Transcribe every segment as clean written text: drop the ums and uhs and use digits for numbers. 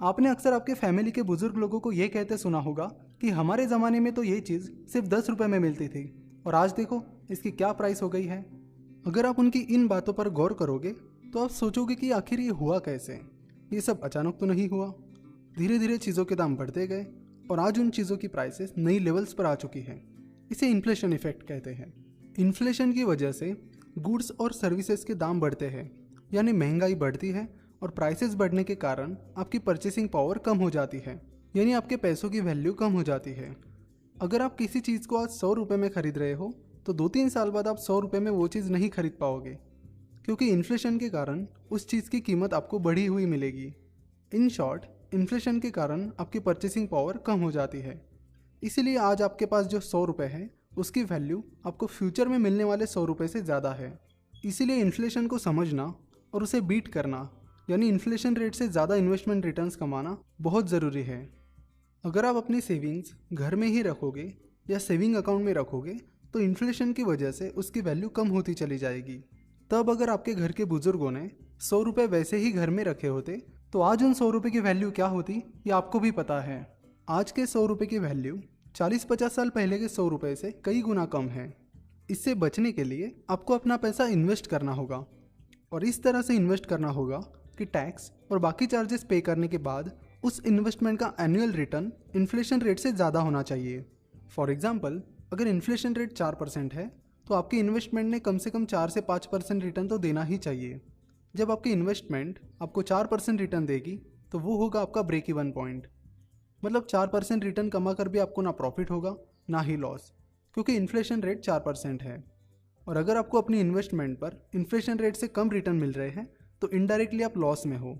आपने अक्सर आपके फैमिली के बुजुर्ग लोगों को ये कहते सुना होगा कि हमारे ज़माने में तो ये चीज़ सिर्फ 10 रुपए में मिलती थी और आज देखो इसकी क्या प्राइस हो गई है। अगर आप उनकी इन बातों पर गौर करोगे तो आप सोचोगे कि आखिर ये हुआ कैसे। ये सब अचानक तो नहीं हुआ, धीरे धीरे चीज़ों के दाम बढ़ते गए और आज उन चीज़ों की प्राइसेस नई लेवल्स पर आ चुकी हैं। इसे इन्फ्लेशन इफेक्ट कहते हैं। इन्फ्लेशन की वजह से गुड्स और सर्विसेज के दाम बढ़ते हैं, यानी महंगाई बढ़ती है और प्राइसेस बढ़ने के कारण आपकी परचेसिंग पावर कम हो जाती है, यानी आपके पैसों की वैल्यू कम हो जाती है। अगर आप किसी चीज़ को आज 100 रुपये में खरीद रहे हो तो 2-3 साल बाद आप 100 रुपये में वो चीज़ नहीं खरीद पाओगे, क्योंकि इन्फ्लेशन के कारण उस चीज़ की कीमत आपको बढ़ी हुई मिलेगी। इन शॉर्ट, इन्फ्लेशन के कारण आपकी परचेसिंग पावर कम हो जाती है। इसीलिए आज आपके पास जो 100 रुपये है उसकी वैल्यू आपको फ्यूचर में मिलने वाले 100 रुपये से ज़्यादा है। इसीलिए इन्फ्लेशन को समझना और उसे बीट करना, यानी इन्फ्लेशन रेट से ज़्यादा इन्वेस्टमेंट रिटर्न्स कमाना बहुत ज़रूरी है। अगर आप अपनी सेविंग्स घर में ही रखोगे या सेविंग अकाउंट में रखोगे तो इन्फ्लेशन की वजह से उसकी वैल्यू कम होती चली जाएगी। तब अगर आपके घर के बुजुर्गों ने 100 रुपये वैसे ही घर में रखे होते तो आज उन 100 रुपये की वैल्यू क्या होती ये आपको भी पता है। आज के 100 रुपये की वैल्यू 40-50 साल पहले के 100 रुपये से कई गुना कम है। इससे बचने के लिए आपको अपना पैसा इन्वेस्ट करना होगा और इस तरह से इन्वेस्ट करना होगा कि टैक्स और बाकी चार्जेस पे करने के बाद उस इन्वेस्टमेंट का एनुअल रिटर्न इन्फ्लेशन रेट से ज़्यादा होना चाहिए। फॉर एग्जाम्पल, अगर इन्फ्लेशन रेट 4% है तो आपके इन्वेस्टमेंट ने कम से कम 4 से 5% रिटर्न तो देना ही चाहिए। जब आपकी इन्वेस्टमेंट आपको 4% रिटर्न देगी तो वो होगा आपका ब्रेक इवन पॉइंट। मतलब 4% रिटर्न कमा कर भी आपको ना प्रॉफिट होगा ना ही लॉस, क्योंकि इन्फ्लेशन रेट 4% है। और अगर आपको अपनी इन्वेस्टमेंट पर इन्फ्लेशन रेट से कम रिटर्न मिल रहे हैं तो इनडायरेक्टली आप लॉस में हो।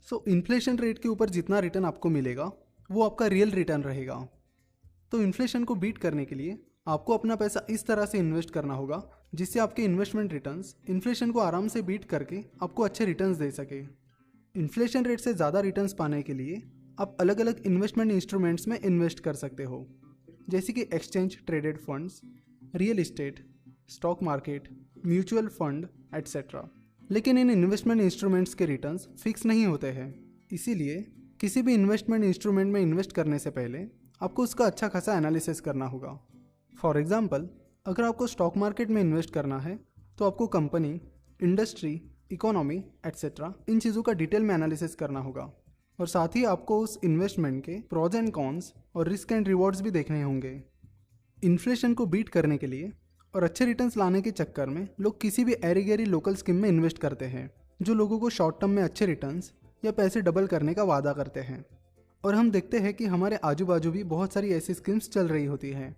सो इन्फ्लेशन रेट के ऊपर जितना रिटर्न आपको मिलेगा वो आपका रियल रिटर्न रहेगा। तो इन्फ्लेशन को बीट करने के लिए आपको अपना पैसा इस तरह से इन्वेस्ट करना होगा जिससे आपके इन्वेस्टमेंट रिटर्न्स इन्फ्लेशन को आराम से बीट करके आपको अच्छे रिटर्न्स दे सके। इन्फ्लेशन रेट से ज़्यादा रिटर्न्स पाने के लिए आप अलग अलग इन्वेस्टमेंट इंस्ट्रूमेंट्स में इन्वेस्ट कर सकते हो, जैसे कि exchange traded funds, real estate, stock market, mutual fund etcetera. लेकिन इन इन्वेस्टमेंट इंस्ट्रूमेंट्स के रिटर्न्स फिक्स नहीं होते हैं, इसीलिए किसी भी इन्वेस्टमेंट इंस्ट्रूमेंट में इन्वेस्ट करने से पहले आपको उसका अच्छा खासा एनालिसिस करना होगा। फॉर एग्जाम्पल, अगर आपको स्टॉक मार्केट में इन्वेस्ट करना है तो आपको कंपनी, इंडस्ट्री, इकोनॉमी एट्सेट्रा इन चीज़ों का डिटेल में एनालिसिस करना होगा और साथ ही आपको उस इन्वेस्टमेंट के प्रोज एंड कॉन्स और रिस्क एंड रिवॉर्ड्स भी देखने होंगे। इन्फ्लेशन को बीट करने के लिए और अच्छे रिटर्न्स लाने के चक्कर में लोग किसी भी एरी गैरी लोकल स्कीम में इन्वेस्ट करते हैं जो लोगों को शॉर्ट टर्म में अच्छे रिटर्न्स या पैसे डबल करने का वादा करते हैं। और हम देखते हैं कि हमारे आजू बाजू भी बहुत सारी ऐसी स्कीम्स चल रही होती हैं।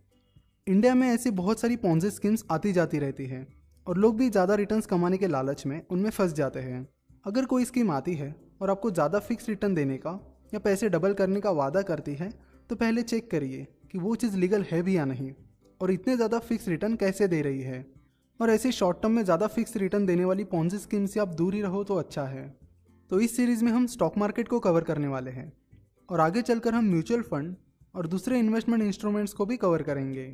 इंडिया में ऐसी बहुत सारी पॉन्जी स्कीम्स आती जाती रहती हैं और लोग भी ज़्यादा रिटर्न्स कमाने के लालच में उनमें फंस जाते हैं। अगर कोई स्कीम आती है और आपको ज़्यादा फिक्स रिटर्न देने का या पैसे डबल करने का वादा करती है तो पहले चेक करिए कि वो चीज़ लीगल है भी या नहीं और इतने ज़्यादा फिक्स रिटर्न कैसे दे रही है। और ऐसी शॉर्ट टर्म में ज़्यादा फिक्स रिटर्न देने वाली पॉन्जी स्कीम से आप दूर ही रहो तो अच्छा है। तो इस सीरीज़ में हम स्टॉक मार्केट को कवर करने वाले हैं और आगे चलकर हम म्यूचुअल फंड और दूसरे इन्वेस्टमेंट इंस्ट्रूमेंट्स को भी कवर करेंगे।